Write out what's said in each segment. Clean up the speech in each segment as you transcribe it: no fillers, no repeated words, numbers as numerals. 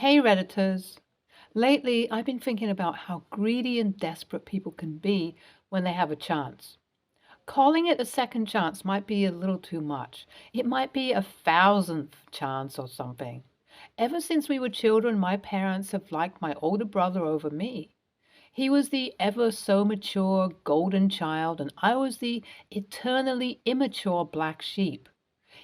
Hey Redditors! Lately, I've been thinking about how greedy and desperate people can be when they have a chance. Calling it a second chance might be a little too much. It might be a thousandth chance or something. Ever since we were children, my parents have liked my older brother over me. He was the ever so mature golden child, and I was the eternally immature black sheep.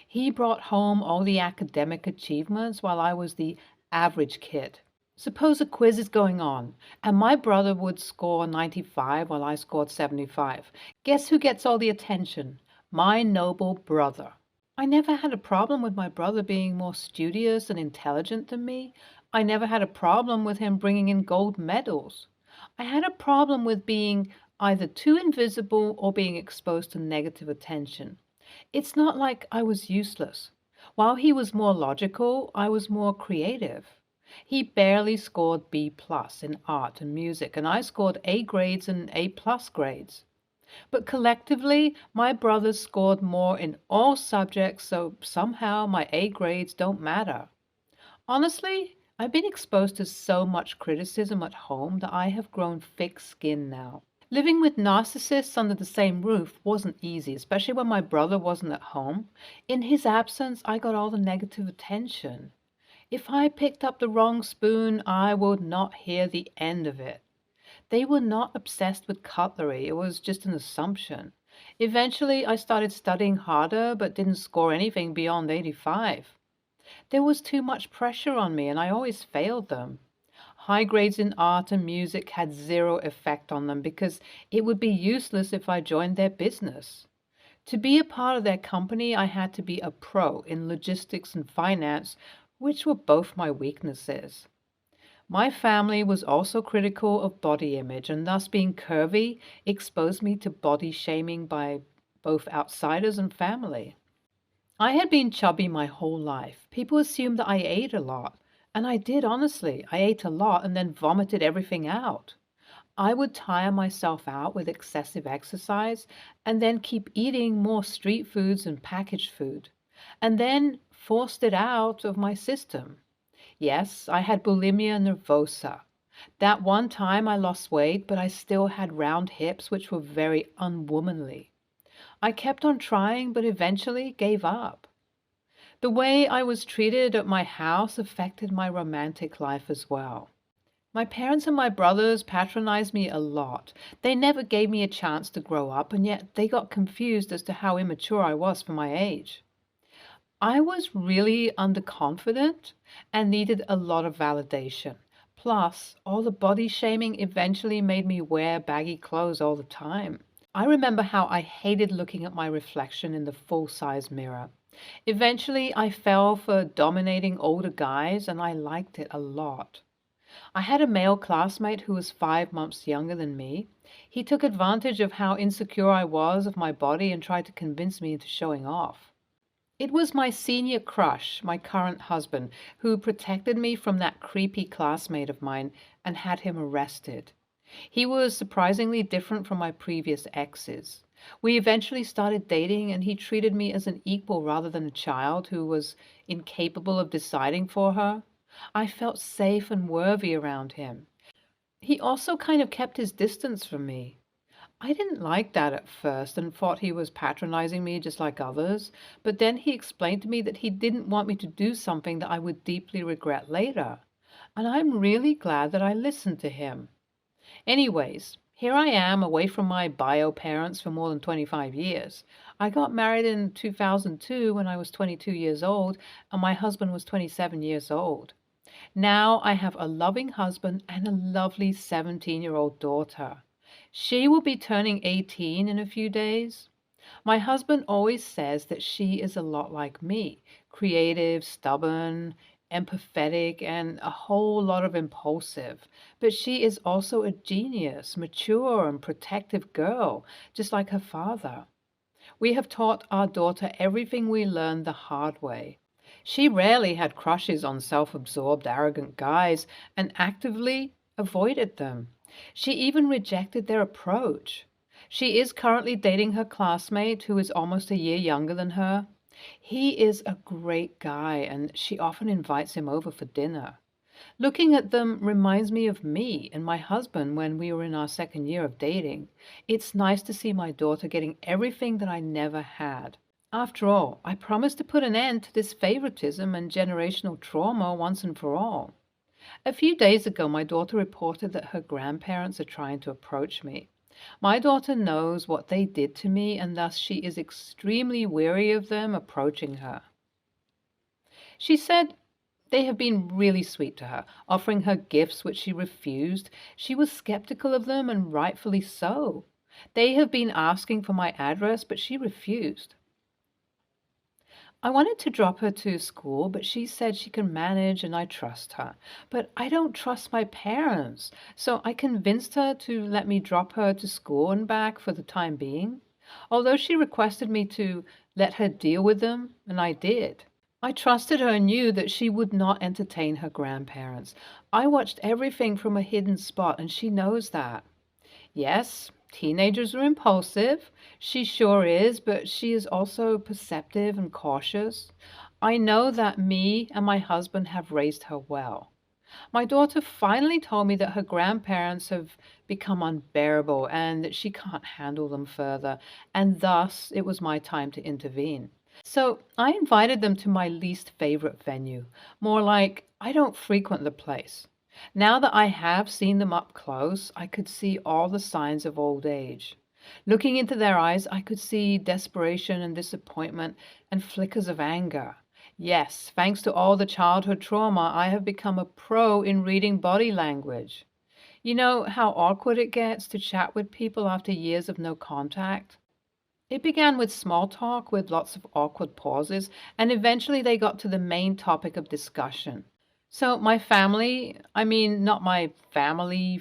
He brought home all the academic achievements while I was the average kid. Suppose a quiz is going on, and my brother would score 95 while I scored 75. Guess who gets all the attention? My noble brother. I never had a problem with my brother being more studious and intelligent than me. I never had a problem with him bringing in gold medals. I had a problem with being either too invisible or being exposed to negative attention. It's not like I was useless. While he was more logical, I was more creative. He barely scored B plus in art and music, and I scored A grades and A plus grades. But collectively, my brothers scored more in all subjects, so somehow my A grades don't matter. Honestly, I've been exposed to so much criticism at home that I have grown thick skinned now. Living with narcissists under the same roof wasn't easy, especially when my brother wasn't at home. In his absence, I got all the negative attention. If I picked up the wrong spoon, I would not hear the end of it. They were not obsessed with cutlery, it was just an assumption. Eventually, I started studying harder but didn't score anything beyond 85. There was too much pressure on me, and I always failed them. High grades in art and music had zero effect on them because it would be useless if I joined their business. To be a part of their company, I had to be a pro in logistics and finance, which were both my weaknesses. My family was also critical of body image, and thus being curvy exposed me to body shaming by both outsiders and family. I had been chubby my whole life. People assumed that I ate a lot. And I did, honestly. I ate a lot and then vomited everything out. I would tire myself out with excessive exercise and then keep eating more street foods and packaged food, and then forced it out of my system. Yes, I had bulimia nervosa. That one time I lost weight, but I still had round hips, which were very unwomanly. I kept on trying, but eventually gave up. The way I was treated at my house affected my romantic life as well. My parents and my brothers patronized me a lot. They never gave me a chance to grow up, and yet they got confused as to how immature I was for my age. I was really underconfident and needed a lot of validation. Plus, all the body shaming eventually made me wear baggy clothes all the time. I remember how I hated looking at my reflection in the full-size mirror. Eventually, I fell for dominating older guys, and I liked it a lot. I had a male classmate who was 5 months younger than me. He took advantage of how insecure I was of my body and tried to convince me into showing off. It was my senior crush, my current husband, who protected me from that creepy classmate of mine and had him arrested. He was surprisingly different from my previous exes. We eventually started dating, and he treated me as an equal rather than a child who was incapable of deciding for her. I felt safe and worthy around him. He also kind of kept his distance from me. I didn't like that at first and thought he was patronizing me just like others, but then he explained to me that he didn't want me to do something that I would deeply regret later. And I'm really glad that I listened to him. Anyways, here I am away from my bio parents for more than 25 years. I got married in 2002 when I was 22 years old, and my husband was 27 years old. Now I have a loving husband and a lovely 17-year-old daughter. She will be turning 18 in a few days. My husband always says that she is a lot like me, creative, stubborn, empathetic, and a whole lot of impulsive. But she is also a genius, mature, and protective girl, just like her father. We have taught our daughter everything we learned the hard way. She rarely had crushes on self-absorbed, arrogant guys and actively avoided them. She even rejected their approach. She is currently dating her classmate, who is almost a year younger than her. He is a great guy, and she often invites him over for dinner. Looking at them reminds me of me and my husband when we were in our second year of dating. It's nice to see my daughter getting everything that I never had. After all, I promised to put an end to this favoritism and generational trauma once and for all. A few days ago, my daughter reported that her grandparents are trying to approach me. My daughter knows what they did to me, and thus she is extremely weary of them approaching her. She said they have been really sweet to her, offering her gifts which she refused. She was skeptical of them, and rightfully so. They have been asking for my address, but she refused. I wanted to drop her to school, but she said she can manage and I trust her. But I don't trust my parents, so I convinced her to let me drop her to school and back for the time being. Although she requested me to let her deal with them, and I did. I trusted her and knew that she would not entertain her grandparents. I watched everything from a hidden spot, and she knows that. Yes, teenagers are impulsive. She sure is, but she is also perceptive and cautious. I know that me and my husband have raised her well. My daughter finally told me that her grandparents have become unbearable and that she can't handle them further, and thus it was my time to intervene. So I invited them to my least favorite venue, more like I don't frequent the place. Now that I have seen them up close, I could see all the signs of old age. Looking into their eyes, I could see desperation and disappointment and flickers of anger. Yes, thanks to all the childhood trauma, I have become a pro in reading body language. You know how awkward it gets to chat with people after years of no contact? It began with small talk with lots of awkward pauses, and eventually they got to the main topic of discussion. So, my family, I mean, not my family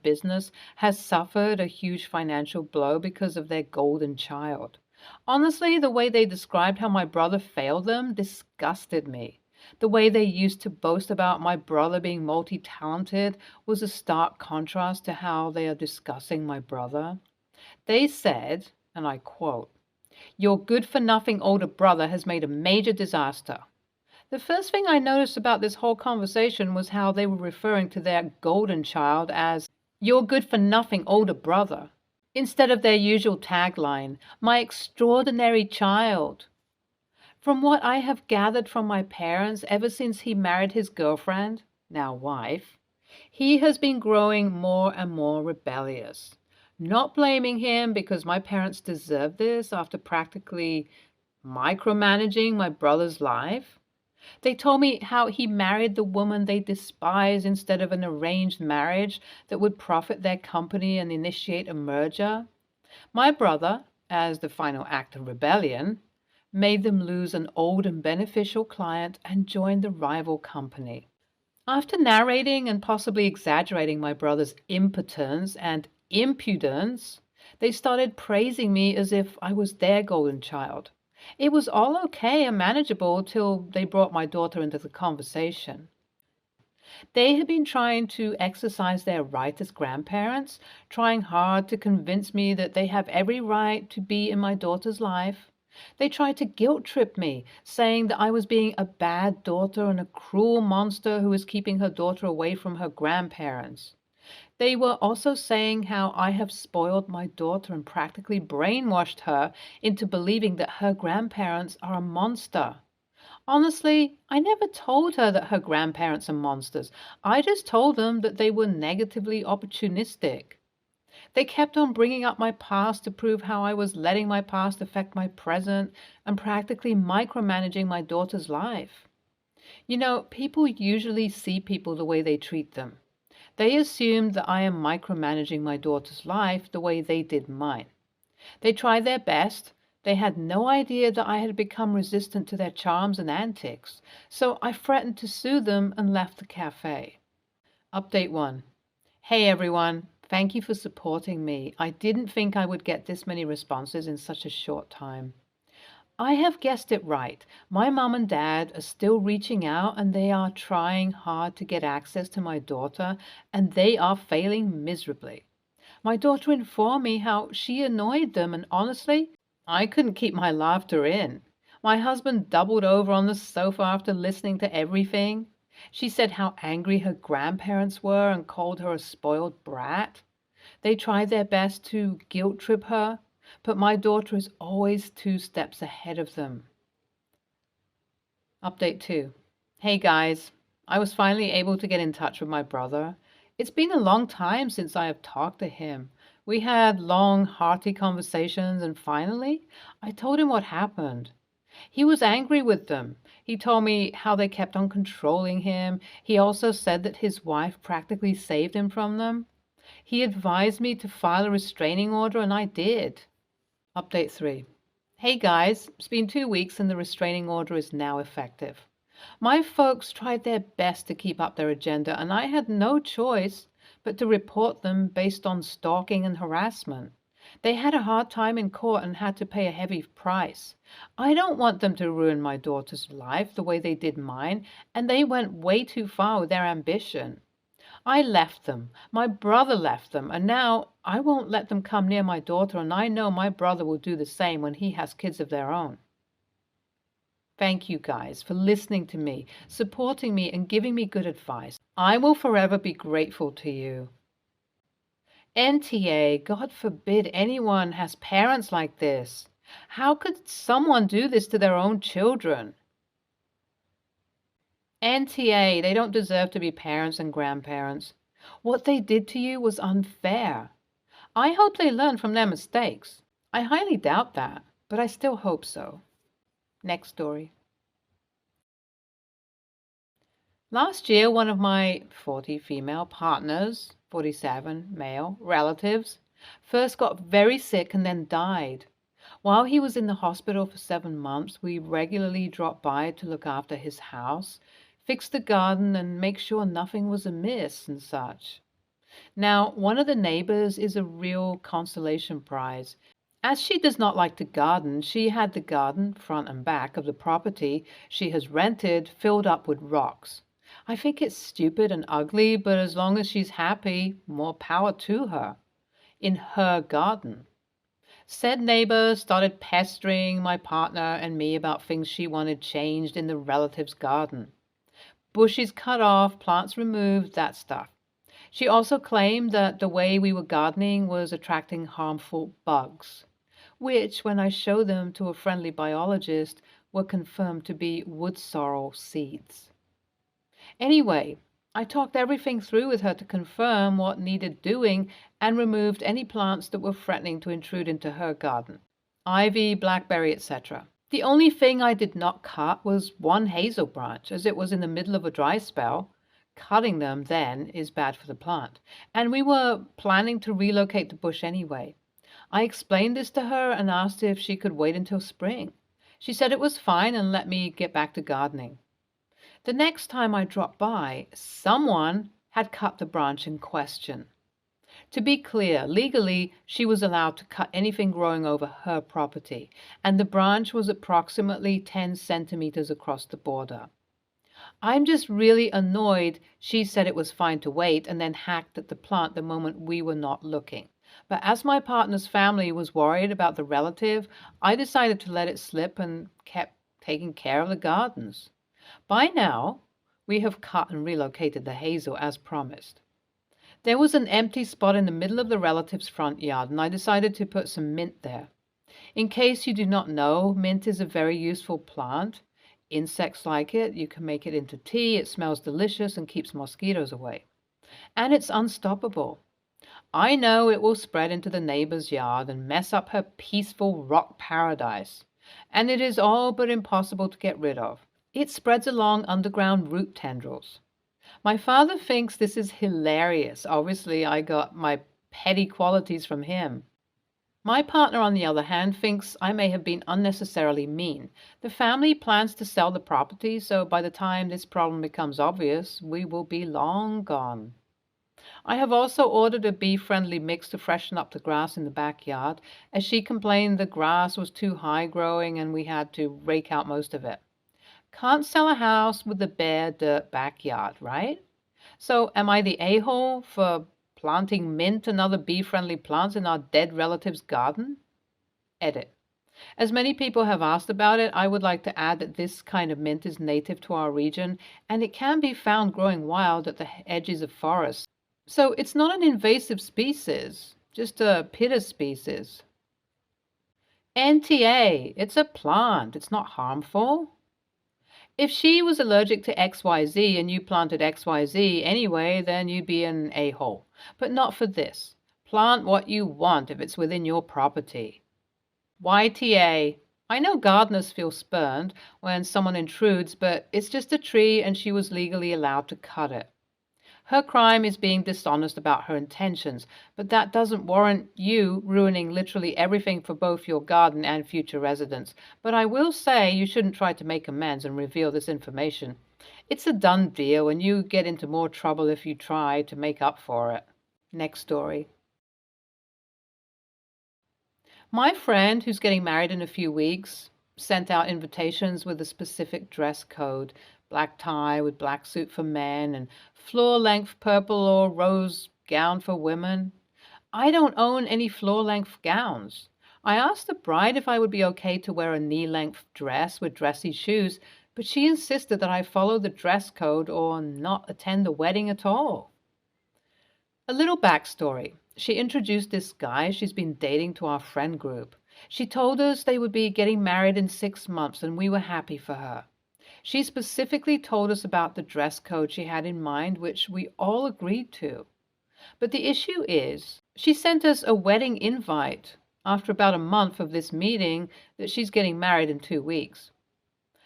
business, has suffered a huge financial blow because of their golden child. Honestly, the way they described how my brother failed them disgusted me. The way they used to boast about my brother being multi talented was a stark contrast to how they are discussing my brother. They said, and I quote, "Your good for nothing older brother has made a major disaster." The first thing I noticed about this whole conversation was how they were referring to their golden child as your good for nothing older brother, instead of their usual tagline, my extraordinary child. From what I have gathered from my parents ever since he married his girlfriend, now wife, he has been growing more and more rebellious. Not blaming him because my parents deserve this after practically micromanaging my brother's life. They told me how he married the woman they despise instead of an arranged marriage that would profit their company and initiate a merger. My brother, as the final act of rebellion, made them lose an old and beneficial client and join the rival company. After narrating and possibly exaggerating my brother's impotence and impudence, they started praising me as if I was their golden child. It was all okay and manageable till they brought my daughter into the conversation. They had been trying to exercise their right as grandparents, trying hard to convince me that they have every right to be in my daughter's life. They tried to guilt trip me, saying that I was being a bad daughter and a cruel monster who was keeping her daughter away from her grandparents. They were also saying how I have spoiled my daughter and practically brainwashed her into believing that her grandparents are a monster. Honestly, I never told her that her grandparents are monsters. I just told them that they were negatively opportunistic. They kept on bringing up my past to prove how I was letting my past affect my present and practically micromanaging my daughter's life. You know, people usually see people the way they treat them. They assumed that I am micromanaging my daughter's life the way they did mine. They tried their best. They had no idea that I had become resistant to their charms and antics, so I threatened to sue them and left the cafe. Update 1. Hey everyone, thank you for supporting me. I didn't think I would get this many responses in such a short time. I have guessed it right. My mom and dad are still reaching out and they are trying hard to get access to my daughter, and they are failing miserably. My daughter informed me how she annoyed them, and honestly, I couldn't keep my laughter in. My husband doubled over on the sofa after listening to everything. She said how angry her grandparents were and called her a spoiled brat. They tried their best to guilt trip her, but my daughter is always 2 steps ahead of them. Update 2. Hey guys, I was finally able to get in touch with my brother. It's been a long time since I have talked to him. We had long, hearty conversations, and finally, I told him what happened. He was angry with them. He told me how they kept on controlling him. He also said that his wife practically saved him from them. He advised me to file a restraining order, and I did. Update 3. Hey guys, it's been 2 weeks and the restraining order is now effective. My folks tried their best to keep up their agenda, and I had no choice but to report them based on stalking and harassment. They had a hard time in court and had to pay a heavy price. I don't want them to ruin my daughter's life the way they did mine, and they went way too far with their ambition. I left them, my brother left them, and now I won't let them come near my daughter, and I know my brother will do the same when he has kids of their own. Thank you guys for listening to me, supporting me, and giving me good advice. I will forever be grateful to you. NTA, God forbid anyone has parents like this. How could someone do this to their own children? NTA, they don't deserve to be parents and grandparents. What they did to you was unfair. I hope they learn from their mistakes. I highly doubt that, but I still hope so. Next story. Last year, one of my 40 female partners, 47 male relatives, first got very sick and then died. While he was in the hospital for 7 months, we regularly dropped by to look after his house, fix the garden, and make sure nothing was amiss and such. Now, one of the neighbors is a real consolation prize. As she does not like to garden, she had the garden, front and back, of the property she has rented filled up with rocks. I think it's stupid and ugly, but as long as she's happy, more power to her. In her garden. Said neighbor started pestering my partner and me about things she wanted changed in the relative's garden. Bushes cut off, plants removed, that stuff. She also claimed that the way we were gardening was attracting harmful bugs, which, when I showed them to a friendly biologist, were confirmed to be wood sorrel seeds. Anyway, I talked everything through with her to confirm what needed doing and removed any plants that were threatening to intrude into her garden. Ivy, blackberry, etc. The only thing I did not cut was one hazel branch, as it was in the middle of a dry spell. Cutting them then is bad for the plant, and we were planning to relocate the bush anyway. I explained this to her and asked if she could wait until spring. She said it was fine and let me get back to gardening. The next time I dropped by, someone had cut the branch in question. To be clear, legally, she was allowed to cut anything growing over her property, and the branch was approximately 10 centimeters across the border. I'm just really annoyed she said it was fine to wait and then hacked at the plant the moment we were not looking. But as my partner's family was worried about the relative, I decided to let it slip and kept taking care of the gardens. By now, we have cut and relocated the hazel as promised. There was an empty spot in the middle of the relative's front yard, and I decided to put some mint there. In case you do not know, mint is a very useful plant. Insects like it. You can make it into tea. It smells delicious and keeps mosquitoes away. And it's unstoppable. I know it will spread into the neighbor's yard and mess up her peaceful rock paradise. And it is all but impossible to get rid of. It spreads along underground root tendrils. My father thinks this is hilarious. Obviously, I got my petty qualities from him. My partner, on the other hand, thinks I may have been unnecessarily mean. The family plans to sell the property, so by the time this problem becomes obvious, we will be long gone. I have also ordered a bee-friendly mix to freshen up the grass in the backyard, as she complained the grass was too high growing and we had to rake out most of it. Can't sell a house with a bare dirt backyard, right? So am I the a-hole for planting mint and other bee-friendly plants in our dead relative's garden? Edit. As many people have asked about it, I would like to add that this kind of mint is native to our region and it can be found growing wild at the edges of forests. So it's not an invasive species, just a pitta species. NTA, it's a plant, it's not harmful. If she was allergic to XYZ and you planted XYZ anyway, then you'd be an a-hole. But not for this. Plant what you want if it's within your property. YTA. I know gardeners feel spurned when someone intrudes, but it's just a tree and she was legally allowed to cut it. Her crime is being dishonest about her intentions, but that doesn't warrant you ruining literally everything for both your garden and future residents. But I will say you shouldn't try to make amends and reveal this information. It's a done deal, and you get into more trouble if you try to make up for it. Next story. My friend, who's getting married in a few weeks, sent out invitations with a specific dress code: black tie with black suit for men and floor-length purple or rose gown for women. I don't own any floor-length gowns. I asked the bride if I would be okay to wear a knee-length dress with dressy shoes, but she insisted that I follow the dress code or not attend the wedding at all. A little backstory. She introduced this guy she's been dating to our friend group. She told us they would be getting married in 6 months, and we were happy for her. She specifically told us about the dress code she had in mind, which we all agreed to. But the issue is, she sent us a wedding invite after about a month of this meeting that she's getting married in 2 weeks.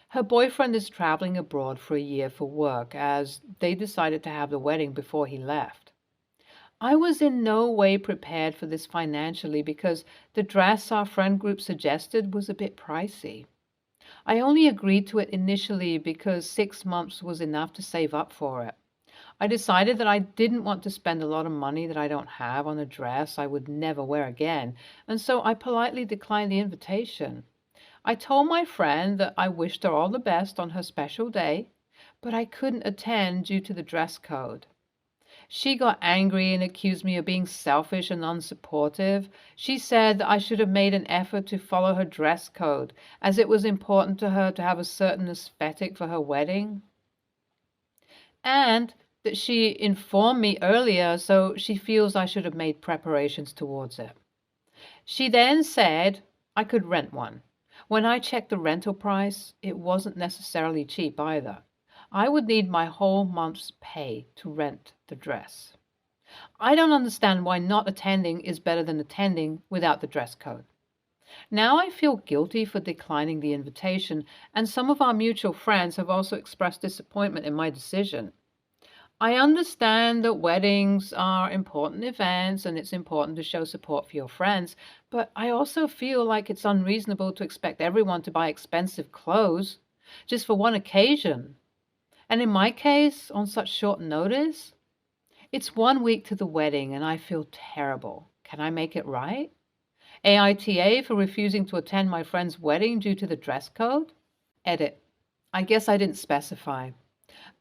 Her boyfriend is traveling abroad for a year for work, as they decided to have the wedding before he left. I was in no way prepared for this financially because the dress our friend group suggested was a bit pricey. I only agreed to it initially because 6 months was enough to save up for it. I decided that I didn't want to spend a lot of money that I don't have on a dress I would never wear again, and so I politely declined the invitation. I told my friend that I wished her all the best on her special day, but I couldn't attend due to the dress code. She got angry and accused me of being selfish and unsupportive. She said that I should have made an effort to follow her dress code, as it was important to her to have a certain aesthetic for her wedding, and that she informed me earlier, so she feels I should have made preparations towards it. She then said I could rent one. When I checked the rental price, it wasn't necessarily cheap either. I would need my whole month's pay to rent the dress. I don't understand why not attending is better than attending without the dress code. Now I feel guilty for declining the invitation, and some of our mutual friends have also expressed disappointment in my decision. I understand that weddings are important events and it's important to show support for your friends, but I also feel like it's unreasonable to expect everyone to buy expensive clothes just for one occasion. And in my case, on such short notice, it's 1 week to the wedding and I feel terrible. Can I make it right? AITA for refusing to attend my friend's wedding due to the dress code? Edit. I guess I didn't specify.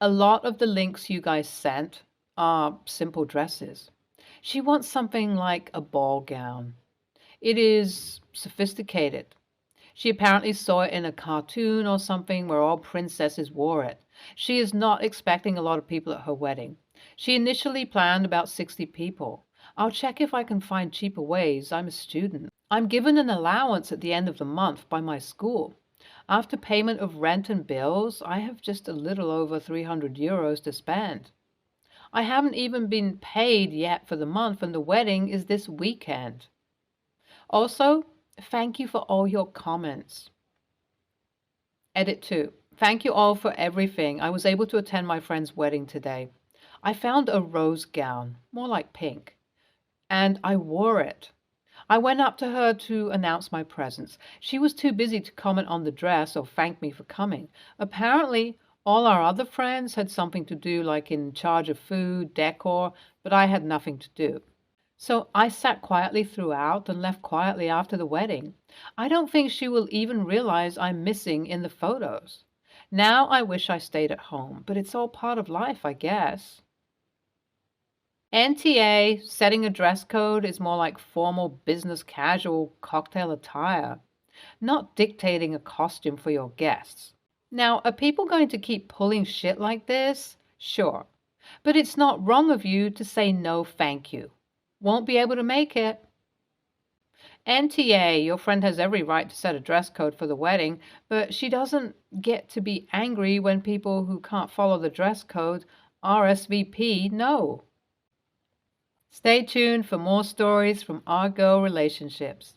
A lot of the links you guys sent are simple dresses. She wants something like a ball gown. It is sophisticated. She apparently saw it in a cartoon or something where all princesses wore it. She is not expecting a lot of people at her wedding. She initially planned about 60 people. I'll check if I can find cheaper ways. I'm a student. I'm given an allowance at the end of the month by my school. After payment of rent and bills, I have just a little over 300 euros to spend. I haven't even been paid yet for the month, and the wedding is this weekend. Also, thank you for all your comments. Edit 2. Thank you all for everything. I was able to attend my friend's wedding today. I found a rose gown, more like pink, and I wore it. I went up to her to announce my presence. She was too busy to comment on the dress or thank me for coming. Apparently, all our other friends had something to do, like in charge of food, decor, but I had nothing to do. So I sat quietly throughout and left quietly after the wedding. I don't think she will even realize I'm missing in the photos. Now I wish I stayed at home, but it's all part of life, I guess. NTA, setting a dress code is more like formal business casual cocktail attire. not dictating a costume for your guests. Now, are people going to keep pulling shit like this? Sure. But it's not wrong of you to say no thank you. Won't be able to make it. NTA, your friend has every right to set a dress code for the wedding, but she doesn't get to be angry when people who can't follow the dress code RSVP no. Stay tuned for more stories from our girl relationships.